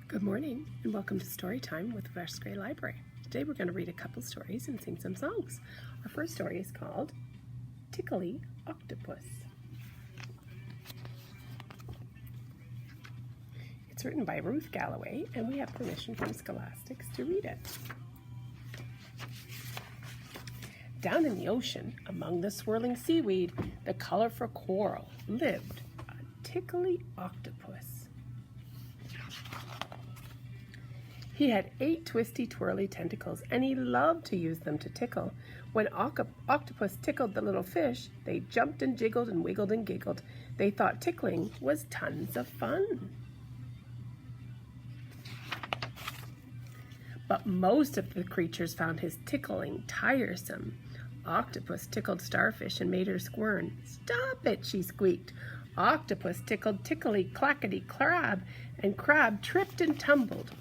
Good morning and welcome to Story Time with West Grey Library. Today we're going to read a couple stories and sing some songs. Our first story is called Tickly Octopus. It's written by Ruth Galloway and we have permission from Scholastics to read it. Down in the ocean, among the swirling seaweed, the colorful coral, lived a tickly octopus. He had 8 twisty, twirly tentacles, and he loved to use them to tickle. When Octopus tickled the little fish, they jumped and jiggled and wiggled and giggled. They thought tickling was tons of fun. But most of the creatures found his tickling tiresome. Octopus tickled Starfish and made her squirm. "Stop it," she squeaked. Octopus tickled Tickly Clackety Crab, and Crab tripped and tumbled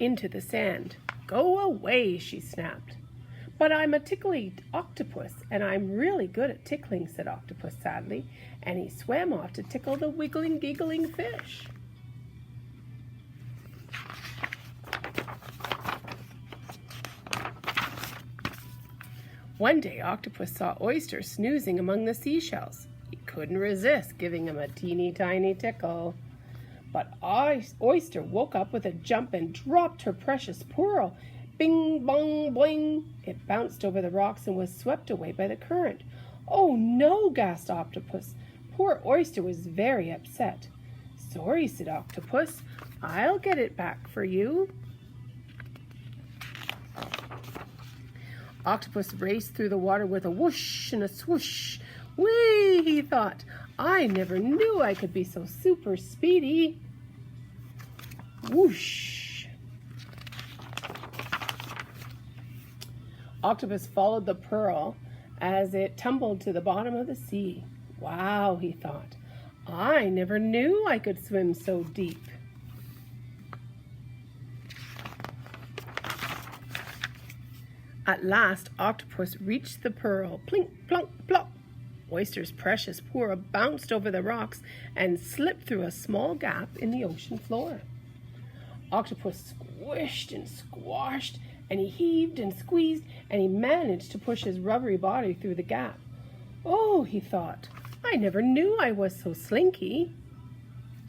into the sand. "Go away," she snapped. "But I'm a tickly octopus, and I'm really good at tickling," said Octopus sadly, and he swam off to tickle the wiggling, giggling fish. One day, Octopus saw Oyster snoozing among the seashells. He couldn't resist giving him a teeny tiny tickle. But Oyster woke up with a jump and dropped her precious pearl. Bing, bong, boing! It bounced over the rocks and was swept away by the current. "Oh no!" gasped Octopus. Poor Oyster was very upset. "Sorry," said Octopus. "I'll get it back for you." Octopus raced through the water with a whoosh and a swoosh. "Whee!" he thought. "I never knew I could be so super speedy." Whoosh! Octopus followed the pearl as it tumbled to the bottom of the sea. "Wow," he thought. "I never knew I could swim so deep." At last, Octopus reached the pearl. Plink, plunk, plop! Oyster's precious pearl bounced over the rocks and slipped through a small gap in the ocean floor. Octopus squished and squashed, and he heaved and squeezed, and he managed to push his rubbery body through the gap. "Oh," he thought, "I never knew I was so slinky."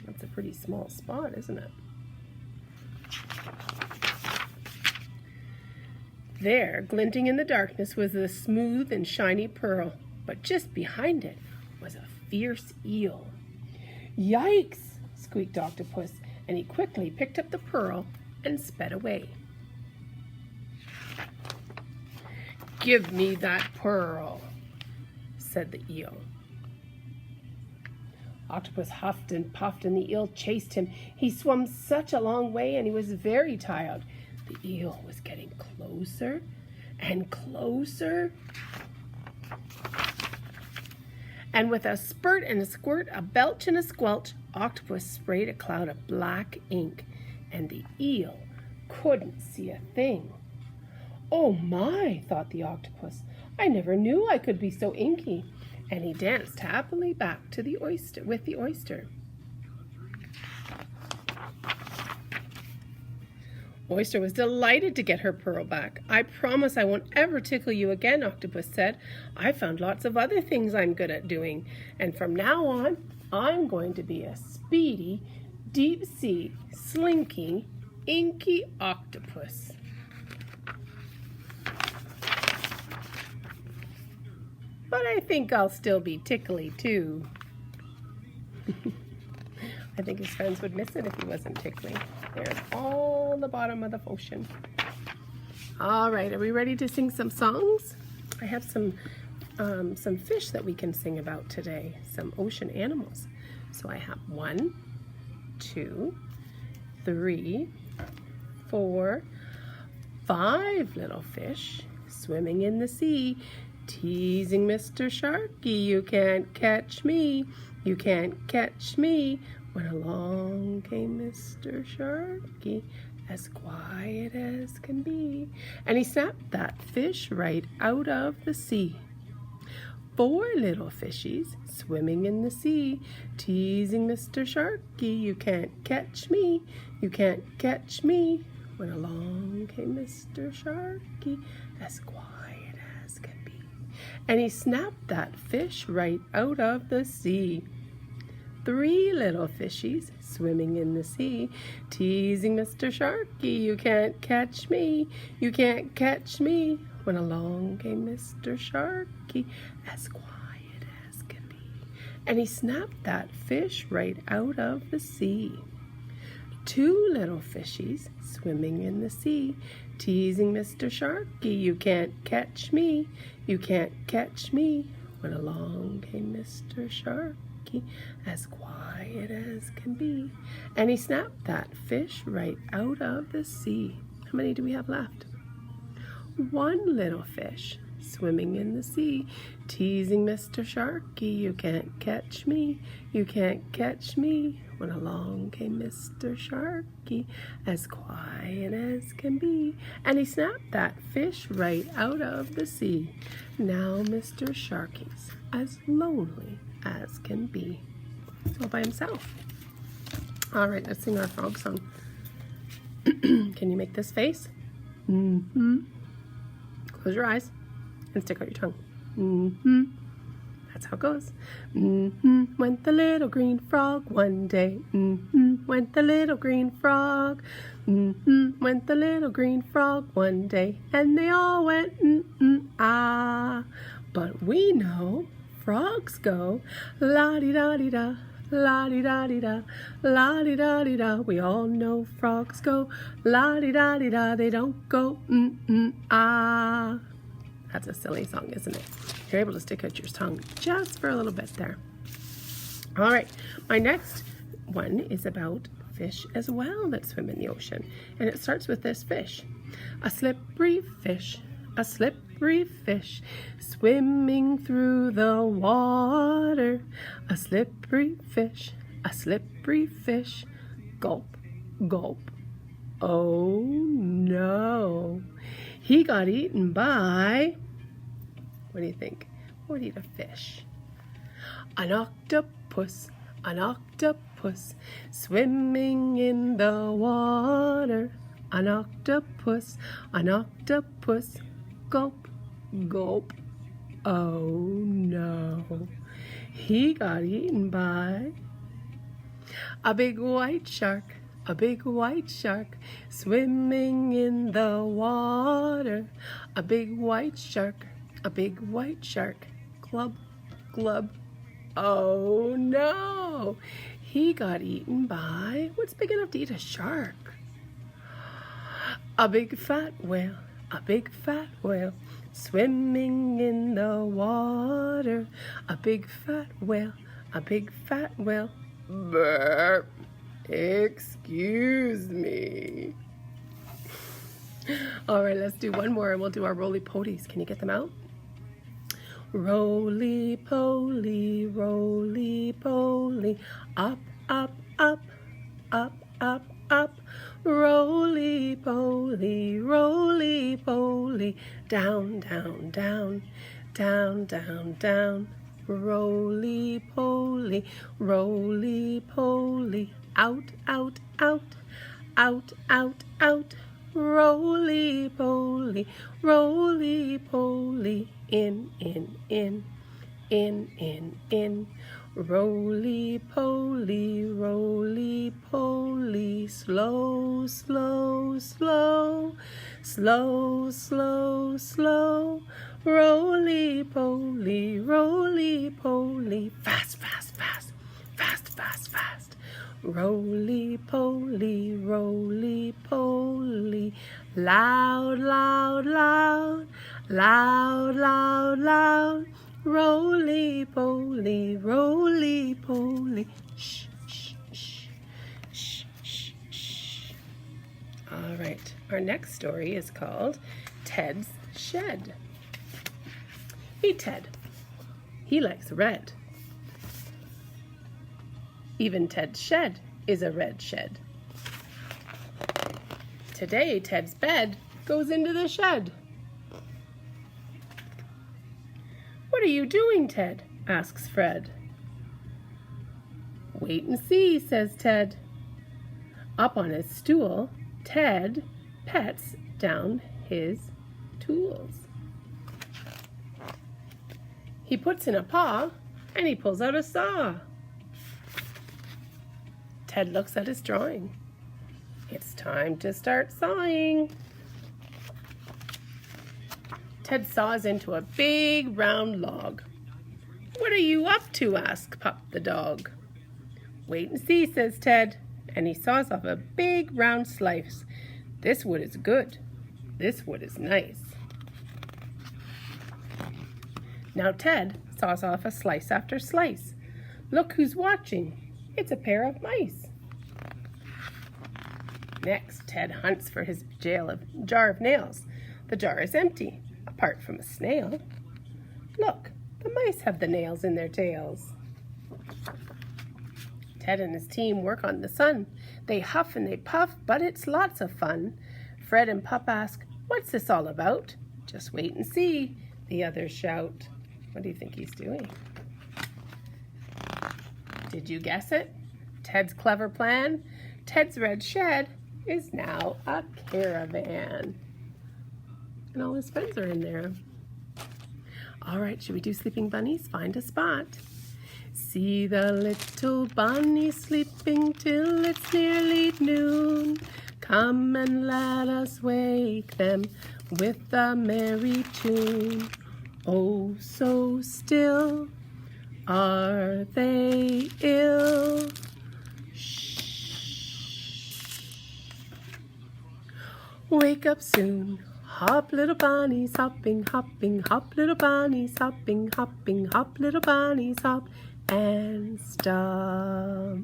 That's a pretty small spot, isn't it? There, glinting in the darkness, was the smooth and shiny pearl, but just behind it was a fierce eel. "Yikes!" squeaked Octopus, and he quickly picked up the pearl and sped away. "Give me that pearl," said the eel. Octopus huffed and puffed, and the eel chased him. He swam such a long way, and he was very tired. The eel was getting closer and closer. And with a spurt and a squirt, a belch and a squelch, Octopus sprayed a cloud of black ink, and the eel couldn't see a thing. "Oh my," thought the Octopus, "I never knew I could be so inky," and he danced happily back to the oyster with the oyster. Oyster was delighted to get her pearl back. "I promise I won't ever tickle you again," Octopus said. "I found lots of other things I'm good at doing, and from now on, I'm going to be a speedy, deep-sea, slinky, inky octopus." But I think I'll still be tickly too. I think his friends would miss it if he wasn't tickly. There's all the bottom of the ocean. All right, are we ready to sing some songs? I have some fish that we can sing about today, some ocean animals. So I have 1, 2, 3, 4, 5 little fish swimming in the sea, teasing Mr. Sharky. "You can't catch me, you can't catch me." When along came Mr. Sharky, as quiet as can be, and he snapped that fish right out of the sea. 4 little fishies swimming in the sea, teasing Mr. Sharky. You can't catch me, you can't catch me. When along came Mr. Sharky, as quiet as can be, and he snapped that fish right out of the sea. 3 little fishies swimming in the sea, teasing Mr. Sharky. You can't catch me, you can't catch me. When along came Mr. Sharky, as quiet as can be, and he snapped that fish right out of the sea. 2 little fishies swimming in the sea, teasing Mr. Sharky. You can't catch me, you can't catch me. When along came Mr. Sharky, as quiet as can be, and he snapped that fish right out of the sea. How many do we have left? 1 little fish swimming in the sea, teasing Mr. Sharky. You can't catch me, you can't catch me. When along came Mr. Sharky, as quiet as can be, and he snapped that fish right out of the sea. Now Mr. Sharky's as lonely as can be. He's all by himself. All right, let's sing our frog song. Can you make this face? Mm-hmm. Close your eyes and stick out your tongue. Mm-hmm. That's how it goes. Mm-hmm. Went the little green frog one day. Mm-hmm. Went the little green frog. Mm-hmm. Went the little green frog one day, and they all went ah. But we know frogs go la-di-da-di-da, la-di-da-di-da, la-di-da-di-da. We all know frogs go la-di-da-di-da. They don't go ah. That's a silly song, isn't it? You're able to stick out your tongue just for a little bit there. All right, my next one is about fish as well that swim in the ocean. And it starts with this fish. A slippery fish, swimming through the water. A slippery fish, gulp, gulp. Oh no, he got eaten by... What do you think? What would eat a fish? An octopus, swimming in the water. An octopus, gulp, gulp. Oh no, he got eaten by a big white shark, swimming in the water. A big white shark, glub, glub. Oh no, he got eaten by, what's big enough to eat a shark? A big fat whale, swimming in the water. A big fat whale, burp. Excuse me. All right, let's do one more and we'll do our roly-polies. Can you get them out? Roly-poly, roly-poly, up, up, up, up, up, up. Roly-poly, roly-poly, down, down, down, down, down, down. Roly-poly, roly-poly, out, out, out, out, out, out. Roly-poly, roly-poly, in, in, in, in, in, in. Roly-poly, roly-poly, slow, slow, slow, slow, slow, slow. Roly-poly, roly-poly, fast, fast, fast, fast, fast, fast. Roly-poly, roly-poly, loud, loud, loud, loud, loud, loud. Roly-poly, roly-poly, shh, shh, shh, shh, shh, shh. All right, our next story is called Ted's Shed. Meet Ted. He likes red. Even Ted's shed is a red shed. Today, Ted's bed goes into the shed. "What are you doing, Ted?" asks Fred. "Wait and see," says Ted. Up on his stool, Ted pets down his tools. He puts in a paw and he pulls out a saw. Ted looks at his drawing. It's time to start sawing. Ted saws into a big round log. "What are you up to?" asks Pup the dog. "Wait and see," says Ted, and he saws off a big round slice. "This wood is good. This wood is nice." Now Ted saws off a slice after slice. Look who's watching. It's a pair of mice. Next, Ted hunts for his jar of nails. The jar is empty, apart from a snail. Look, the mice have the nails in their tails. Ted and his team work on the sun. They huff and they puff, but it's lots of fun. Fred and Pup ask, "What's this all about?" "Just wait and see," the others shout. What do you think he's doing? Did you guess it? Ted's clever plan? Ted's red shed is now a caravan. And all his friends are in there. All right, should we do Sleeping Bunnies? Find a spot. See the little bunnies sleeping till it's nearly noon. Come and let us wake them with a merry tune. Oh, so still are they ill. Wake up soon, hop little bunnies, hopping, hopping, hop little bunnies, hopping, hopping, hop little bunnies, hop and stop.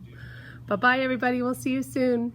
Bye-bye everybody, we'll see you soon.